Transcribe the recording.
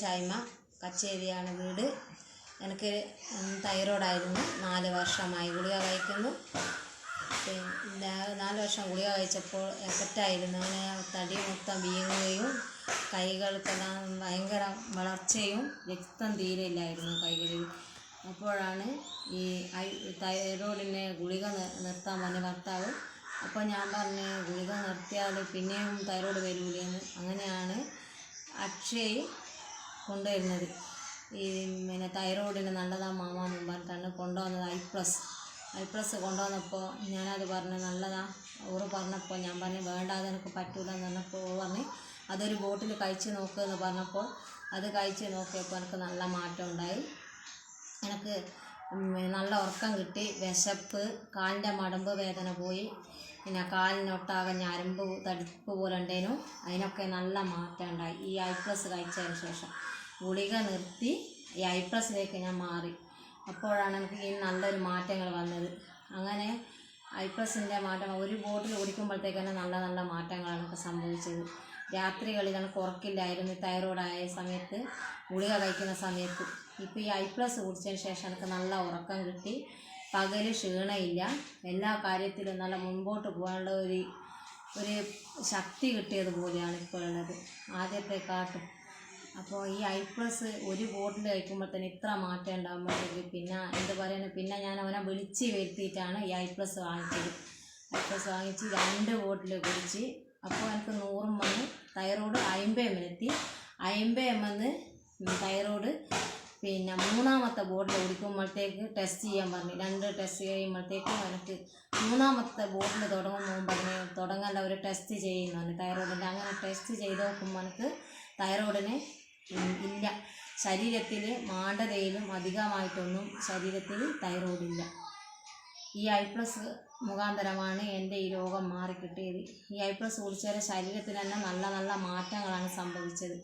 ഷൈമ കച്ചേരിയാണ് വീട്. എനിക്ക് തൈറോയ്ഡായിരുന്നു. 4 വർഷമായി ഗുളിക കഴിക്കുന്നു. പിന്നെ 4 വർഷം ഗുളിക കഴിച്ചപ്പോൾ എഫക്റ്റായിരുന്നു. അങ്ങനെ തടി മൊത്തം വീങ്ങുകയും കൈകൾക്കെല്ലാം ഭയങ്കര വളർച്ചയും രക്തം തീരെയില്ലായിരുന്നു കൈകളിൽ. അപ്പോഴാണ് ഈ തൈറോയ്ഡിനെ ഗുളിക നിർത്താൻ പറഞ്ഞ ഭർത്താവ്. അപ്പോൾ ഞാൻ പറഞ്ഞു ഗുളിക നിർത്തിയാൽ പിന്നെയും തൈറോയ്ഡ് വരൂലെന്ന്. അങ്ങനെയാണ് അക്ഷയ് കൊണ്ടുവരുന്നത്. ഈ പിന്നെ തൈറോയ്ഡിന് നല്ലതാണ് മാമാന്ന് പറഞ്ഞിട്ടാണ് കൊണ്ടുവന്നത്. ഐ പ്ലസ് കൊണ്ടുവന്നപ്പോൾ ഞാനത് പറഞ്ഞു നല്ലതാണ്. ഓറ് പറഞ്ഞപ്പോൾ ഞാൻ പറഞ്ഞു വേണ്ടാതെ എനിക്ക് പറ്റൂല എന്ന് പറഞ്ഞപ്പോൾ ഓറ് പറഞ്ഞ് അതൊരു ബോട്ടിൽ കഴിച്ച് നോക്കുമെന്ന് പറഞ്ഞപ്പോൾ അത് കഴിച്ച് നോക്കിയപ്പോൾ എനിക്ക് നല്ല മാറ്റം ഉണ്ടായി. എനിക്ക് നല്ല ഉറക്കം കിട്ടി, വിശപ്പ്, കാലിൻ്റെ മടമ്പ് വേദന പോയി, പിന്നെ കാലിനൊട്ടാകെ ഞരമ്പ് തടിപ്പ് പോലെ ഉണ്ടേനു, അതിനൊക്കെ നല്ല മാറ്റം ഉണ്ടായി ഈ ഐ പ്ലസ് കഴിച്ചതിന് ശേഷം. ഗുളിക നിർത്തി ഈ ഐ പ്ലസിലേക്ക് ഞാൻ മാറി. അപ്പോഴാണ് എനിക്ക് ഈ നല്ലൊരു മാറ്റങ്ങൾ വന്നത്. അങ്ങനെ ഐ പ്ലസിൻ്റെ മാറ്റം ഒരു ബോട്ടിൽ കുടിക്കുമ്പോഴത്തേക്ക് തന്നെ നല്ല നല്ല മാറ്റങ്ങളാണ് എനിക്ക് സംഭവിച്ചത്. രാത്രികളിൽ എനിക്ക് ഉറക്കില്ലായിരുന്നു തൈറോയ്ഡായ സമയത്ത്, ഗുളിക കഴിക്കുന്ന സമയത്ത്. ഇപ്പോൾ ഈ ഐ പ്ലസ് കുടിച്ചതിന് ശേഷം എനിക്ക് നല്ല ഉറക്കം കിട്ടി, പകൽ ക്ഷീണമില്ല, എല്ലാ കാര്യത്തിലും നല്ല മുൻപോട്ട് പോകാനുള്ള ഒരു ശക്തി കിട്ടിയതുപോലെയാണ് ഇപ്പോൾ ഉള്ളത് ആദ്യത്തെക്കാട്ടും. അപ്പോൾ ഈ ഐ പ്ലസ് ഒരു ബോട്ടിൽ കഴിക്കുമ്പോൾ തന്നെ ഇത്ര മാറ്റം ഉണ്ടാകുമ്പോഴത്തേക്ക് പിന്നെ എന്ത് പറയുന്നത്, പിന്നെ ഞാൻ അവനെ വിളിച്ച് വരുത്തിയിട്ടാണ് ഈ ഐ പ്ലസ് വാങ്ങിച്ചത്. ഐ പ്ലസ് വാങ്ങിച്ച് 2 ബോട്ടിൽ കുടിച്ച്. അപ്പോൾ എനിക്ക് 100 വന്ന് തൈറോയ്ഡ് 50 എത്തി. 50 വന്ന് തൈറോയ്ഡ്. പിന്നെ 3ാമത്തെ ബോട്ടിൽ കുടിക്കുമ്പോഴത്തേക്ക് ടെസ്റ്റ് ചെയ്യാൻ പറഞ്ഞു. 2 ടെസ്റ്റ് കഴിയുമ്പോഴത്തേക്കും എനിക്ക് 3ാമത്തെ ബോട്ടിൽ തുടങ്ങേണ്ട ഒരു ടെസ്റ്റ് ചെയ്യുന്നുണ്ട് തൈറോയ്ഡിൻ്റെ. അങ്ങനെ ടെസ്റ്റ് ചെയ്ത് നോക്കുമ്പോൾ എനിക്ക് തൈറോയ്ഡിന് ഇല്ല, ശരീരത്തിൽ മാണ്ടതയിലും അധികമായിട്ടൊന്നും ശരീരത്തിൽ തൈറോയ്ഡ് ഇല്ല. ഈ ഐ പ്ലസ് മുഖാന്തരമാണ് എൻ്റെ ഈ രോഗം മാറിക്കിട്ടിയത്. ഈ ഐ പ്ലസ് കുടിച്ചാൽ ശരീരത്തിൽ തന്നെ നല്ല നല്ല മാറ്റങ്ങളാണ് സംഭവിച്ചത്.